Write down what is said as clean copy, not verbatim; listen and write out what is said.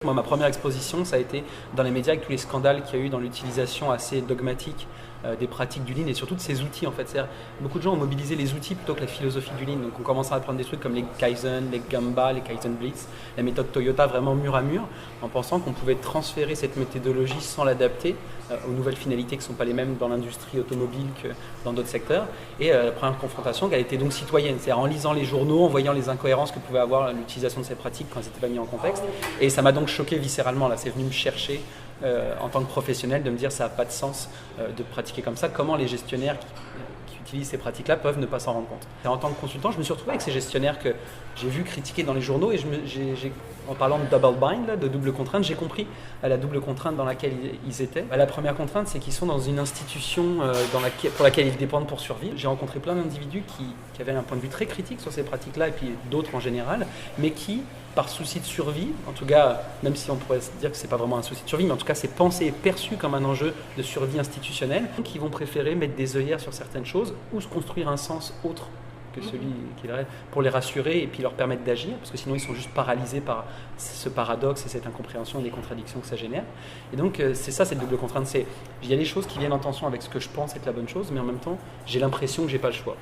Moi, ma première exposition, ça a été dans les médias avec tous les scandales qu'il y a eu dans l'utilisation assez dogmatique des pratiques du Lean et surtout de ces outils en fait. C'est-à-dire, beaucoup de gens ont mobilisé les outils plutôt que la philosophie du Lean. Donc on commence à apprendre des trucs comme les Kaizen, les Gemba, les Kaizen Blitz, la méthode Toyota vraiment mur à mur, en pensant qu'on pouvait transférer cette méthodologie sans l'adapter aux nouvelles finalités qui ne sont pas les mêmes dans l'industrie automobile que dans d'autres secteurs. Et la première confrontation, elle était donc citoyenne, c'est-à-dire en lisant les journaux, en voyant les incohérences que pouvait avoir l'utilisation de ces pratiques quand elles n'étaient pas mises en contexte. Et ça m'a donc choqué viscéralement, là, c'est venu me chercher en tant que professionnel de me dire ça n'a pas de sens de pratiquer comme ça, comment les gestionnaires qui utilisent ces pratiques-là peuvent ne pas s'en rendre compte. Et en tant que consultant, je me suis retrouvé avec ces gestionnaires que j'ai vu critiquer dans les journaux et en parlant de double bind, là, de double contrainte, j'ai compris la double contrainte dans laquelle ils étaient. La première contrainte, c'est qu'ils sont dans une institution pour laquelle ils dépendent pour survivre. J'ai rencontré plein d'individus qui avaient un point de vue très critique sur ces pratiques-là et puis d'autres en général, mais qui, par souci de survie, en tout cas, même si on pourrait dire que ce n'est pas vraiment un souci de survie, mais en tout cas c'est pensé et perçu comme un enjeu de survie institutionnelle, qui vont préférer mettre des œillères sur certaines choses ou se construire un sens autre que celui qu'il aurait pour les rassurer et puis leur permettre d'agir, parce que sinon ils sont juste paralysés par ce paradoxe et cette incompréhension et les contradictions que ça génère. Et donc c'est ça cette double contrainte, il y a des choses qui viennent en tension avec ce que je pense être la bonne chose, mais en même temps j'ai l'impression que j'ai pas le choix.